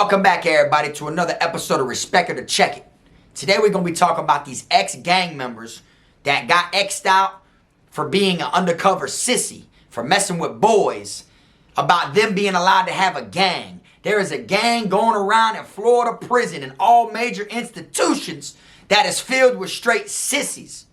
Welcome back, everybody, to another episode of Respect It or Check It. Today we're going to be talking about these ex-gang members that got X'd out for being an undercover sissy, for messing with boys, about them being allowed to have a gang. There is a gang going around in Florida prison and all major institutions that is filled with straight sissies.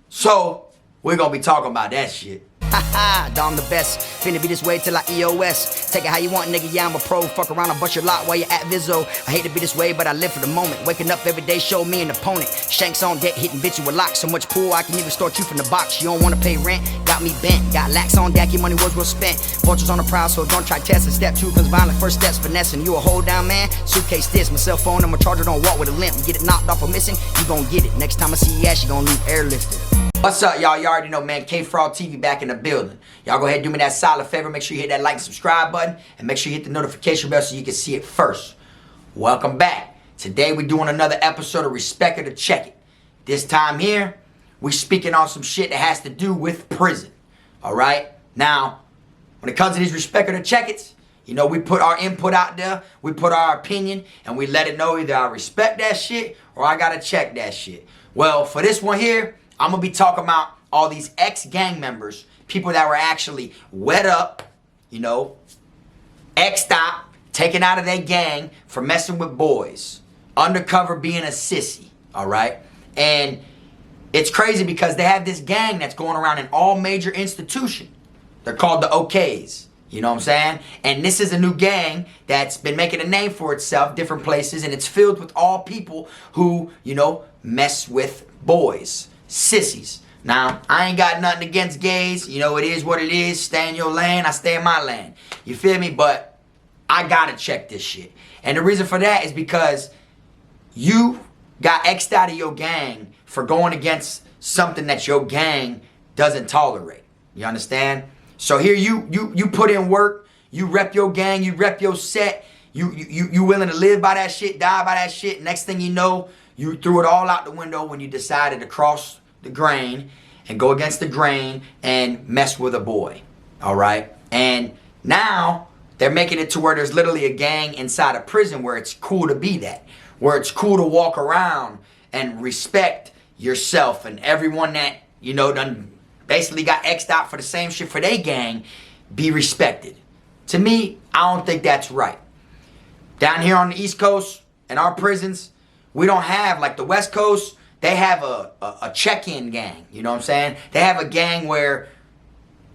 So, we're going to be talking about that shit. Haha, I'm the best. Finna be this way till I EOS. Take it how you want, nigga. Yeah, I'm a pro. Fuck around, I'll bust your lot while you're at Vizzo. I hate to be this way, but I live for the moment. Waking up every day, show me an opponent. Shanks on deck, hitting bitch with a lock. So much pool, I can even start you from the box. You don't wanna pay rent, got me bent. Got lax on deck, your money was well spent. Vultures on the prowl, so don't try testing. Step two comes violent, first steps finessing. You a hold down man, suitcase this. My cell phone and my charger don't walk with a limp. Get it knocked off or missing, you gon' get it. Next time I see your ass, you gon' leave airlifted. What's up, y'all? You already know, man. KFROG TV back in the building. Y'all go ahead and do me that solid favor. Make sure you hit that like and subscribe button. And make sure you hit the notification bell so you can see it first. Welcome back. Today we're doing another episode of Respect It or Check It. This time here, we're speaking on some shit that has to do with prison. Alright? Now, when it comes to these Respect It or Check It's, you know, we put our input out there. We put our opinion. And we let it know either I respect that shit or I gotta check that shit. Well, for this one here, I'm going to be talking about all these ex-gang members, people that were actually wet up, you know, X'd out, taken out of their gang for messing with boys, undercover being a sissy, all right? And it's crazy because they have this gang that's going around in all major institutions. They're called the OKs, you know what I'm saying? And this is a new gang that's been making a name for itself, different places, and it's filled with all people who, you know, mess with boys. Sissies. Now, I ain't got nothing against gays. You know, it is what it is. Stay in your lane, I stay in my lane. You feel me? But I gotta check this shit. And the reason for that is because you got X'd out of your gang for going against something that your gang doesn't tolerate. You understand? So here you put in work, you rep your gang, you rep your set, you willing to live by that shit, die by that shit. Next thing you know, you threw it all out the window when you decided to cross the grain and go against the grain and mess with a boy. All right? And now they're making it to where there's literally a gang inside a prison where it's cool to be that. Where it's cool to walk around and respect yourself and everyone that, you know, done basically got X'd out for the same shit for their gang, be respected. To me, I don't think that's right. Down here on the East Coast, in our prisons, we don't have, like the West Coast, they have a check-in gang, you know what I'm saying? They have a gang where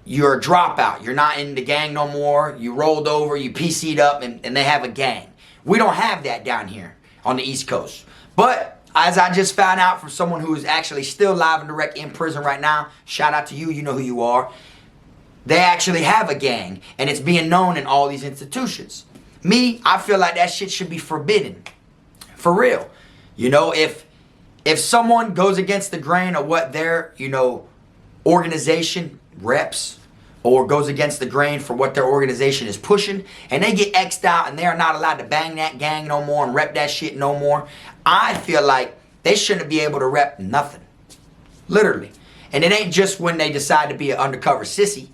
you're a dropout. You're not in the gang no more. You rolled over, you PC'd up, and they have a gang. We don't have that down here on the East Coast. But as I just found out from someone who is actually still live and direct in prison right now, shout out to you, you know who you are. They actually have a gang, and it's being known in all these institutions. Me, I feel like that shit should be forbidden. For real. You know, if someone goes against the grain of what their, you know, organization reps or goes against the grain for what their organization is pushing and they get X'd out and they're not allowed to bang that gang no more and rep that shit no more, I feel like they shouldn't be able to rep nothing. Literally. And it ain't just when they decide to be an undercover sissy.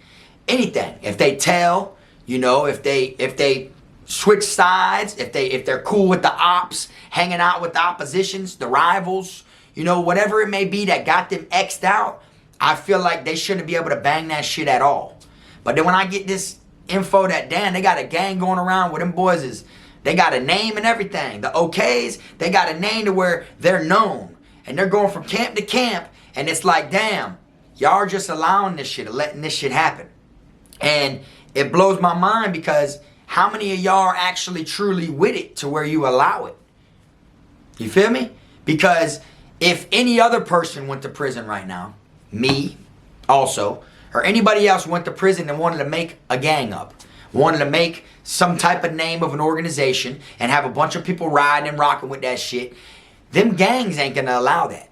Anything. If they tell, you know, if they switch sides, if they're cool with the ops, hanging out with the oppositions, the rivals, you know, whatever it may be that got them X'd out, I feel like they shouldn't be able to bang that shit at all. But then when I get this info that, damn, they got a gang going around where them boys is, they got a name and everything. The OKs, they got a name to where they're known. And they're going from camp to camp, and it's like, damn, y'all are just allowing this shit, or letting this shit happen. And it blows my mind because how many of y'all are actually truly with it to where you allow it? You feel me? Because if any other person went to prison right now, me also, or anybody else went to prison and wanted to make a gang up, wanted to make some type of name of an organization and have a bunch of people riding and rocking with that shit, them gangs ain't gonna allow that.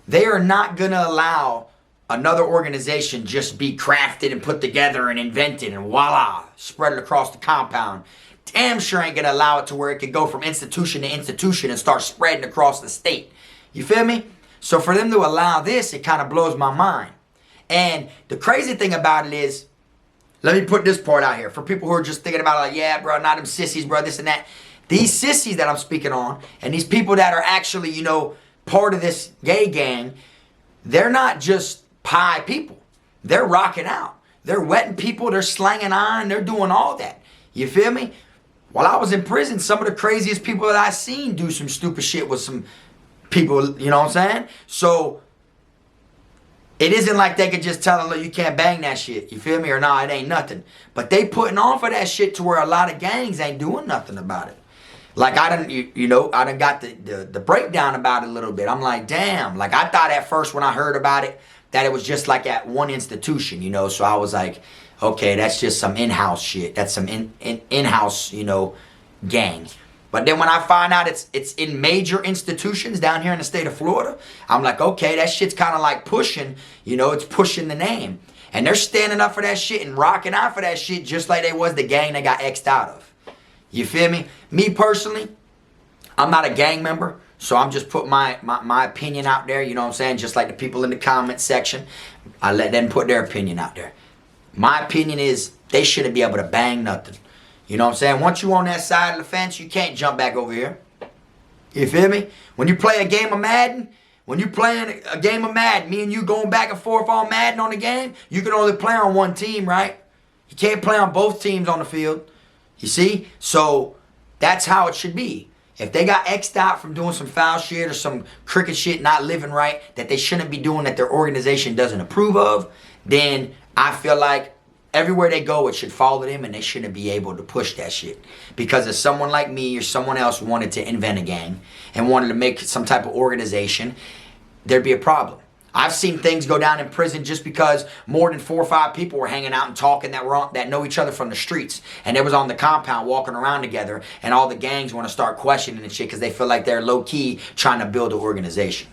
They are not gonna allow another organization just be crafted and put together and invented and voila, spread it across the compound. Damn sure ain't gonna allow it to where it could go from institution to institution and start spreading across the state. You feel me? So for them to allow this, it kind of blows my mind. And the crazy thing about it is, let me put this part out here. For people who are just thinking about like, yeah, bro, not them sissies, bro, this and that. These sissies that I'm speaking on, and these people that are actually, you know, part of this gay gang, they're not just pie people. They're rocking out. They're wetting people. They're slanging iron. They're doing all that. You feel me? While I was in prison, some of the craziest people that I seen do some stupid shit with some people, you know what I'm saying? So it isn't like they could just tell them, look, you can't bang that shit. You feel me? Or nah, it ain't nothing. But they putting on for that shit to where a lot of gangs ain't doing nothing about it. Like I done, you know, I done got the breakdown about it a little bit. I'm like, damn. Like I thought at first when I heard about it that it was just like at one institution, you know. So I was like, okay, that's just some in-house shit. That's some in-house, you know, gang. But then when I find out it's in major institutions down here in the state of Florida, I'm like, okay, that shit's kind of like pushing, you know, it's pushing the name. And they're standing up for that shit and rocking out for that shit just like they was the gang they got X'd out of. You feel me? Me personally, I'm not a gang member, so I'm just putting my opinion out there, you know what I'm saying? Just like the people in the comment section, I let them put their opinion out there. My opinion is they shouldn't be able to bang nothing. You know what I'm saying? Once you on that side of the fence, you can't jump back over here. You feel me? When you play a game of Madden, when you playing a game of Madden, me and you going back and forth on Madden on the game, you can only play on one team, right? You can't play on both teams on the field. You see? So that's how it should be. If they got X'd out from doing some foul shit or some crooked shit, not living right, that they shouldn't be doing, that their organization doesn't approve of, then I feel like everywhere they go, it should follow them and they shouldn't be able to push that shit. Because if someone like me or someone else wanted to invent a gang and wanted to make some type of organization, there'd be a problem. I've seen things go down in prison just because more than 4 or 5 people were hanging out and talking that know each other from the streets. And they was on the compound walking around together, and all the gangs want to start questioning and shit because they feel like they're low-key trying to build an organization.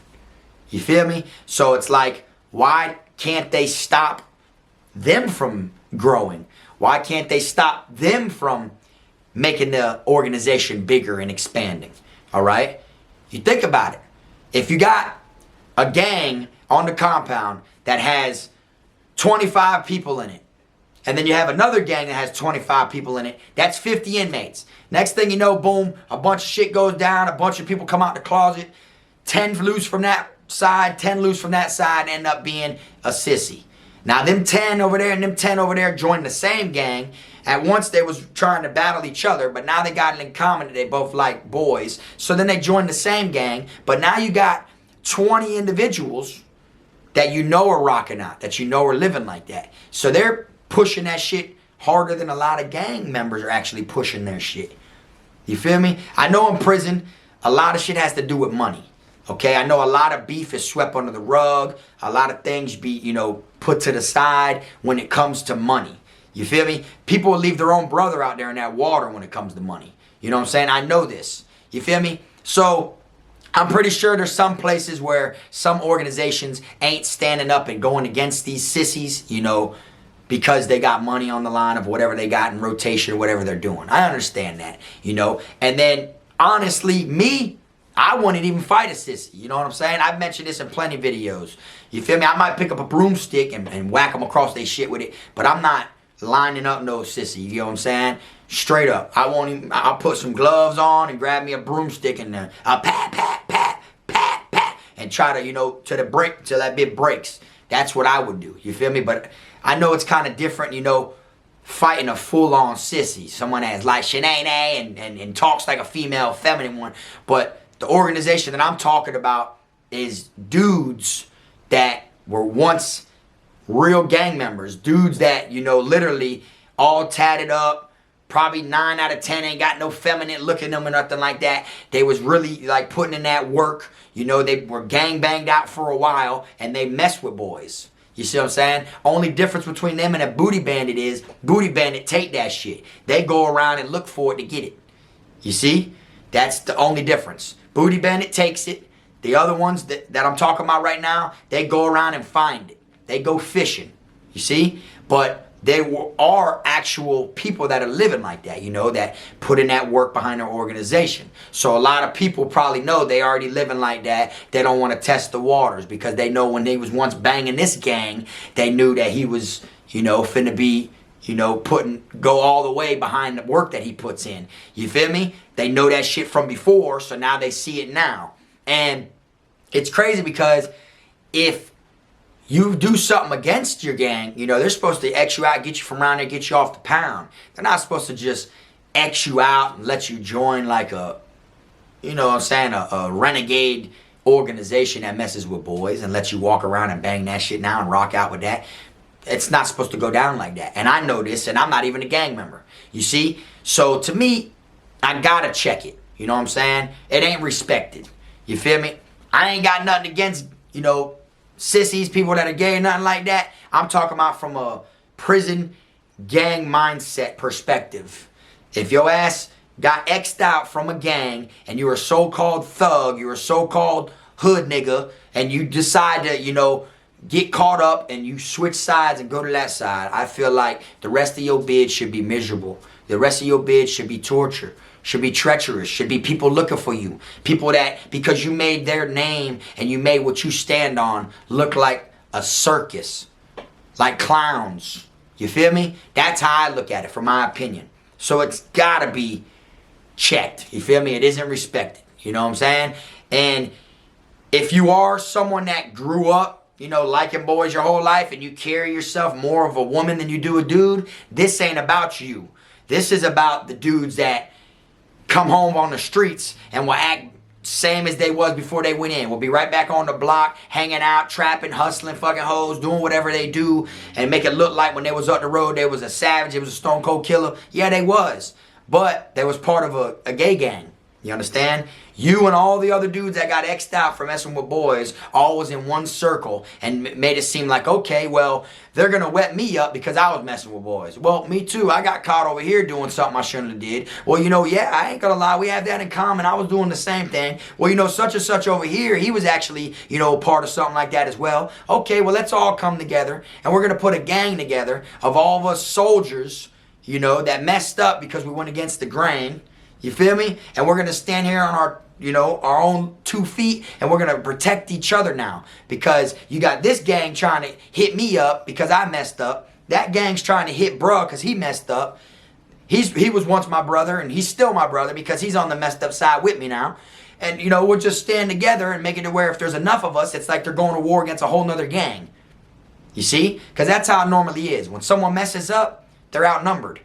You feel me? So it's like, why can't they stop them from growing? Why can't they stop them from making the organization bigger and expanding? All right? You think about it. If you got a gang on the compound that has 25 people in it, and then you have another gang that has 25 people in it, that's 50 inmates. Next thing you know, boom, a bunch of shit goes down, a bunch of people come out the closet, 10 loose from that side, 10 loose from that side, end up being a sissy. Now them 10 over there and them 10 over there joined the same gang. At once they was trying to battle each other, but now they got it in common that they both like boys. So then they joined the same gang, but now you got 20 individuals that you know are rocking out, that you know are living like that. So they're pushing that shit harder than a lot of gang members are actually pushing their shit. You feel me? I know in prison, a lot of shit has to do with money. Okay, I know a lot of beef is swept under the rug. A lot of things be, you know, put to the side when it comes to money. You feel me? People will leave their own brother out there in that water when it comes to money. You know what I'm saying? I know this. You feel me? So I'm pretty sure there's some places where some organizations ain't standing up and going against these sissies, you know, because they got money on the line of whatever they got in rotation or whatever they're doing. I understand that, you know. And then, honestly, me, I wouldn't even fight a sissy. You know what I'm saying? I've mentioned this in plenty of videos. You feel me? I might pick up a broomstick and whack them across their shit with it, but I'm not lining up no sissy. You know what I'm saying? Straight up. I won't even, I'll put some gloves on and grab me a broomstick and I'll pat, pat, pat, pat, pat, and try to, you know, till that bit breaks. That's what I would do. You feel me? But I know it's kind of different, you know, fighting a full-on sissy. Someone that's like Shanae and talks like a female, feminine one. But the organization that I'm talking about is dudes that were once real gang members. Dudes that, you know, literally all tatted up. Probably 9 out of 10 ain't got no feminine look in them or nothing like that. They was really like putting in that work. You know, they were gang banged out for a while and they mess with boys. You see what I'm saying? Only difference between them and a booty bandit is booty bandit take that shit. They go around and look for it to get it. You see? That's the only difference. Booty bandit takes it. The other ones that I'm talking about right now, they go around and find it. They go fishing. You see? But are actual people that are living like that, you know, that put in that work behind their organization. So a lot of people probably know they already living like that. They don't want to test the waters because they know when they was once banging this gang, they knew that he was, you know, finna be, you know, go all the way behind the work that he puts in. You feel me? They know that shit from before, so now they see it now. And it's crazy because if you do something against your gang, you know, they're supposed to X you out, get you from around there, get you off the pound. They're not supposed to just X you out and let you join like a, you know what I'm saying, a renegade organization that messes with boys and lets you walk around and bang that shit now and rock out with that. It's not supposed to go down like that. And I know this, and I'm not even a gang member. You see? So to me, I gotta check it. You know what I'm saying? It ain't respected. You feel me? I ain't got nothing against, you know, sissies, people that are gay, nothing like that. I'm talking about from a prison gang mindset perspective. If your ass got X'd out from a gang and you're a so-called thug, you're a so-called hood nigga, and you decide to, you know, get caught up and you switch sides and go to that side, I feel like the rest of your bid should be miserable. The rest of your bid should be torture, should be treacherous, should be people looking for you. People that, because you made their name and you made what you stand on look like a circus, like clowns. You feel me? That's how I look at it, from my opinion. So it's gotta be checked. You feel me? It isn't respected. You know what I'm saying? And if you are someone that grew up, you know, liking boys your whole life and you carry yourself more of a woman than you do a dude, this ain't about you. This is about the dudes that come home on the streets and will act same as they was before they went in. We'll be right back on the block, hanging out, trapping, hustling fucking hoes, doing whatever they do, and make it look like when they was up the road, they was a savage, it was a stone cold killer. Yeah, they was. But they was part of a gay gang. You understand? You and all the other dudes that got X'd out for messing with boys all was in one circle and made it seem like, okay, well, they're going to wet me up because I was messing with boys. Well, me too. I got caught over here doing something I shouldn't have did. Well, you know, yeah, I ain't going to lie. We have that in common. I was doing the same thing. Well, you know, such and such over here, he was actually, you know, part of something like that as well. Okay, well, let's all come together and we're going to put a gang together of all of us soldiers, you know, that messed up because we went against the grain. You feel me? And we're going to stand here on our, you know, our own 2 feet and we're going to protect each other now. Because you got this gang trying to hit me up because I messed up. That gang's trying to hit bruh because he messed up. He was once my brother and he's still my brother because he's on the messed up side with me now. And, you know, we'll just stand together and make it to where if there's enough of us, it's like they're going to war against a whole nother gang. You see? Because that's how it normally is. When someone messes up, they're outnumbered.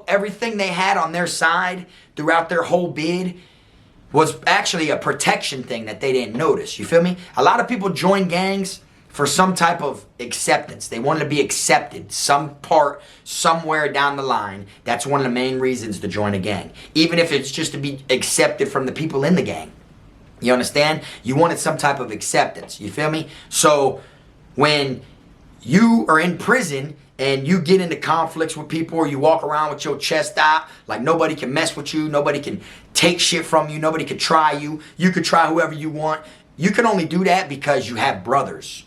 Everything they had on their side throughout their whole bid was actually a protection thing that they didn't notice. You feel me? A lot of people join gangs for some type of acceptance. They wanted to be accepted some part, somewhere down the line. That's one of the main reasons to join a gang. Even if it's just to be accepted from the people in the gang. You understand? You wanted some type of acceptance. You feel me? So when you are in prison and you get into conflicts with people or you walk around with your chest out, like nobody can mess with you, nobody can take shit from you, nobody can try you, you can try whoever you want. You can only do that because you have brothers.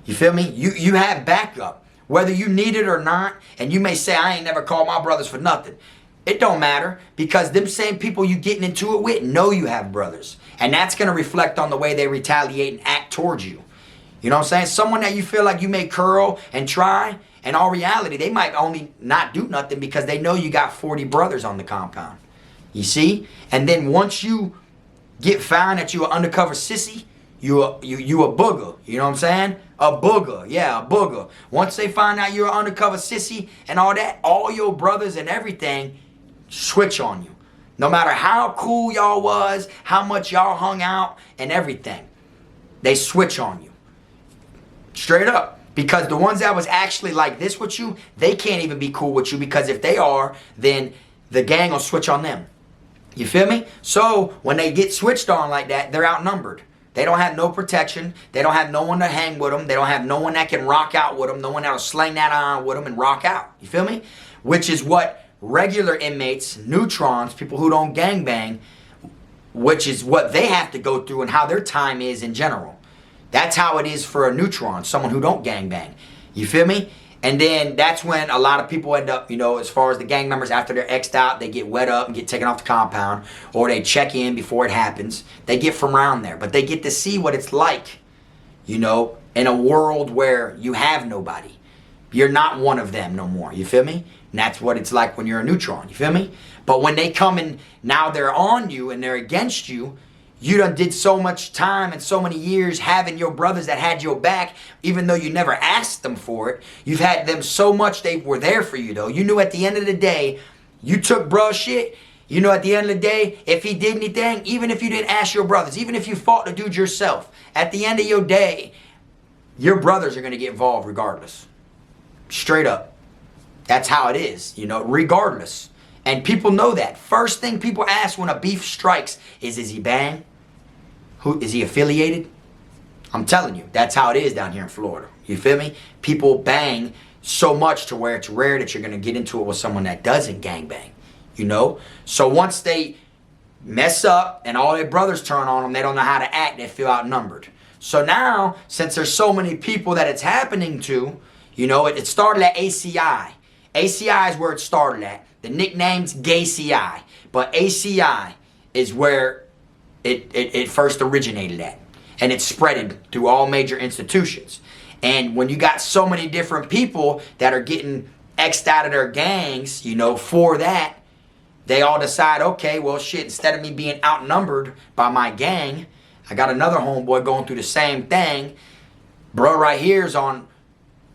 You feel me? You have backup. Whether you need it or not, and you may say, I ain't never called my brothers for nothing. It don't matter because them same people you getting into it with know you have brothers. And that's going to reflect on the way they retaliate and act towards you. You know what I'm saying? Someone that you feel like you may curl and try, in all reality, they might only not do nothing because they know you got 40 brothers on the compound. You see? And then once you get found that you an undercover sissy, you a booger. You know what I'm saying? A booger. Yeah, a booger. Once they find out you're an undercover sissy and all that, all your brothers and everything switch on you. No matter how cool y'all was, how much y'all hung out and everything, they switch on you. Straight up. Because the ones that was actually like this with you, they can't even be cool with you because if they are, then the gang will switch on them. You feel me? So when they get switched on like that, they're outnumbered. They don't have no protection. They don't have no one to hang with them. They don't have no one that can rock out with them. No one that'll sling that iron with them and rock out. You feel me? Which is what regular inmates, neutrons, people who don't gangbang, which is what they have to go through and how their time is in general. That's how it is for a neutron, someone who don't gangbang. You feel me? And then that's when a lot of people end up, you know, as far as the gang members, after they're X'd out, they get wet up and get taken off the compound, or they check in before it happens. They get from around there, but they get to see what it's like, you know, in a world where you have nobody. You're not one of them no more, you feel me? And that's what it's like when you're a neutron, you feel me? But when they come and now they're on you and they're against you, you done did so much time and so many years having your brothers that had your back, even though you never asked them for it. You've had them so much they were there for you though. You knew at the end of the day, you took bruh shit. You know at the end of the day, if he did anything, even if you didn't ask your brothers, even if you fought the dude yourself, at the end of your day, your brothers are going to get involved regardless. Straight up. That's how it is, you know, regardless. And people know that. First thing people ask when a beef strikes is he bang? Who is he affiliated? I'm telling you, that's how it is down here in Florida. You feel me? People bang so much to where it's rare that you're going to get into it with someone that doesn't gang bang. You know? So once they mess up and all their brothers turn on them, they don't know how to act. They feel outnumbered. So now, since there's so many people that it's happening to, you know, it started at ACI. ACI is where it started at. The nickname's Gay CI. But ACI is where it first originated at. And it spreaded through all major institutions. And when you got so many different people that are getting X'd out of their gangs, you know, for that, they all decide, okay, well, shit, instead of me being outnumbered by my gang, I got another homeboy going through the same thing. Bro right here is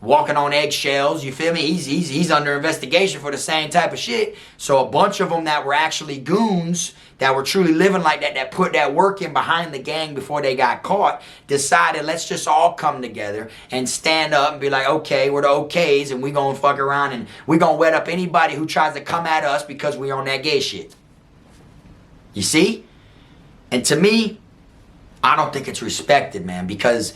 walking on eggshells, you feel me? He's under investigation for the same type of shit. So a bunch of them that were actually goons, that were truly living like that, that put that work in behind the gang before they got caught, decided let's just all come together and stand up and be like, okay, we're the okays and we gonna fuck around and we gonna wet up anybody who tries to come at us because we on that gay shit. You see? And to me, I don't think it's respected, man, because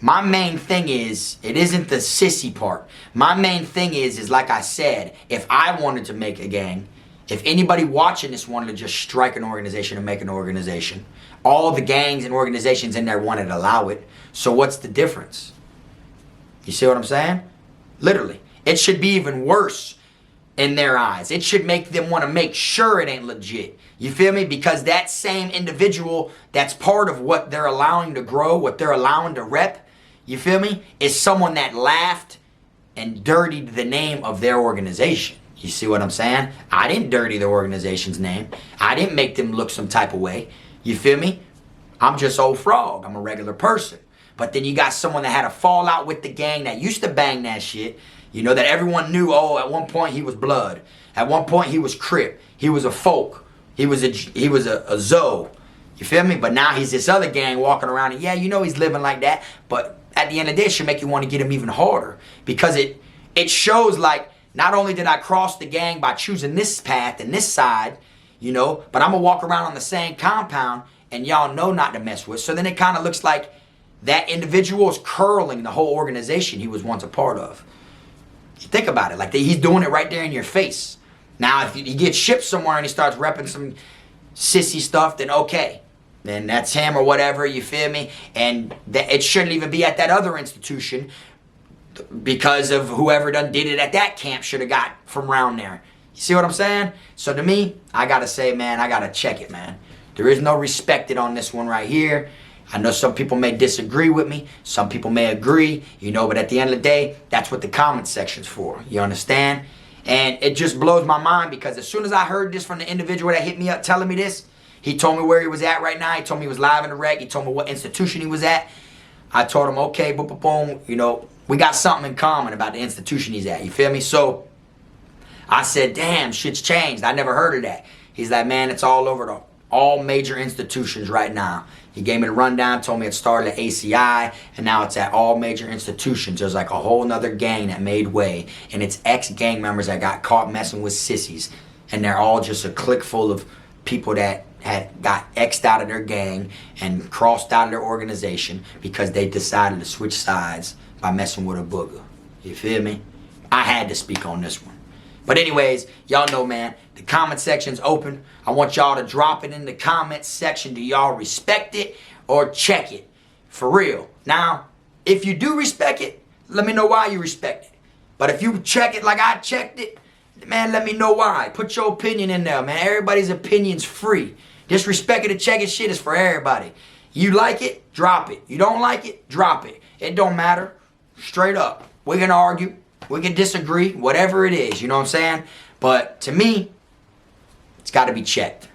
my main thing is, it isn't the sissy part. My main thing is like I said, if I wanted to make a gang, if anybody watching this wanted to just strike an organization and make an organization, all the gangs and organizations in there wanted to allow it. So what's the difference? You see what I'm saying? Literally. It should be even worse in their eyes. It should make them want to make sure it ain't legit. You feel me? Because that same individual that's part of what they're allowing to grow, what they're allowing to rep, you feel me, is someone that laughed and dirtied the name of their organization. You see what I'm saying? I didn't dirty the organization's name. I didn't make them look some type of way. You feel me? I'm just old frog. I'm a regular person. But then you got someone that had a fallout with the gang that used to bang that shit. You know, that everyone knew, oh, at one point he was blood. At one point he was Crip. He was a folk. He was a Zoe. You feel me? But now he's this other gang walking around and yeah, you know he's living like that. But at the end of the day, it should make you want to get him even harder. Because it shows like, not only did I cross the gang by choosing this path and this side, you know, but I'm going to walk around on the same compound and y'all know not to mess with. So then it kind of looks like that individual is curling the whole organization he was once a part of. You think about it, like he's doing it right there in your face. Now, if he gets shipped somewhere and he starts repping some sissy stuff, then okay. Then that's him or whatever, you feel me? And it shouldn't even be at that other institution, because of whoever done did it at that camp should have got from around there. You see what I'm saying? So to me, I gotta say, man, I gotta check it, man. There is no respected on this one right here. I know some people may disagree with me. Some people may agree, you know, but at the end of the day, that's what the comment section's for. You understand? And it just blows my mind because as soon as I heard this from the individual that hit me up telling me this, he told me where he was at right now. He told me he was live in the rec. He told me what institution he was at. I told him, okay, boom, boom, boom, you know, we got something in common about the institution he's at. You feel me? So I said, damn, shit's changed. I never heard of that. He's like, man, it's all over all major institutions right now. He gave me the rundown, told me it started at ACI, and now it's at all major institutions. There's like a whole nother gang that made way, and it's ex-gang members that got caught messing with sissies, and they're all just a clique full of people that had got X'd out of their gang and crossed out of their organization because they decided to switch sides by messing with a booger. You feel me? I had to speak on this one. But anyways, y'all know, man, the comment section's open. I want y'all to drop it in the comment section. Do y'all respect it or check it? For real. Now, if you do respect it, let me know why you respect it. But if you check it like I checked it, man, let me know why. Put your opinion in there, man. Everybody's opinion's free. Disrespect it and check it shit is for everybody. You like it, drop it. You don't like it, drop it. It don't matter. Straight up. We can argue. We can disagree. Whatever it is. You know what I'm saying? But to me, It's got to be checked,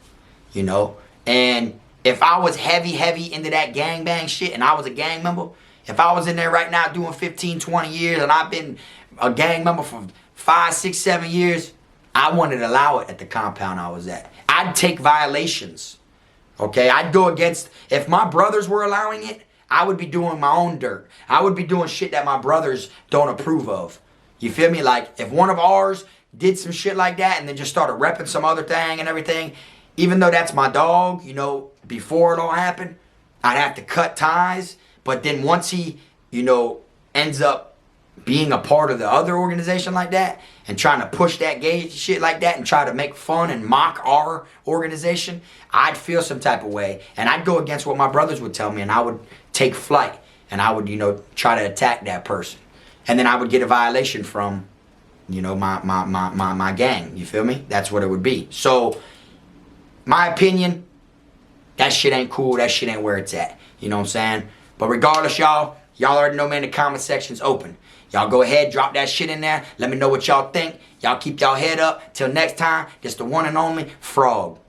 you know. And if I was heavy into that gangbang shit and I was a gang member, if I was in there right now doing 15, 20 years and I've been a gang member for 5, 6, 7 years, I wouldn't allow it at the compound I was at. I'd take violations, okay? I'd go against, if my brothers were allowing it, I would be doing my own dirt. I would be doing shit that my brothers don't approve of. You feel me? Like, if one of ours did some shit like that and then just started repping some other thing and everything, even though that's my dog, you know, before it all happened, I'd have to cut ties. But then once he, you know, ends up being a part of the other organization like that and trying to push that gay shit like that and try to make fun and mock our organization, I'd feel some type of way. And I'd go against what my brothers would tell me, and I would take flight and I would, you know, try to attack that person. And then I would get a violation from, you know, my gang. You feel me? That's what it would be. So, my opinion, that shit ain't cool. That shit ain't where it's at. You know what I'm saying? But regardless, y'all already know, man, the comment section's open. Y'all go ahead, drop that shit in there. Let me know what y'all think. Y'all keep y'all head up. Till next time, this the one and only Frog.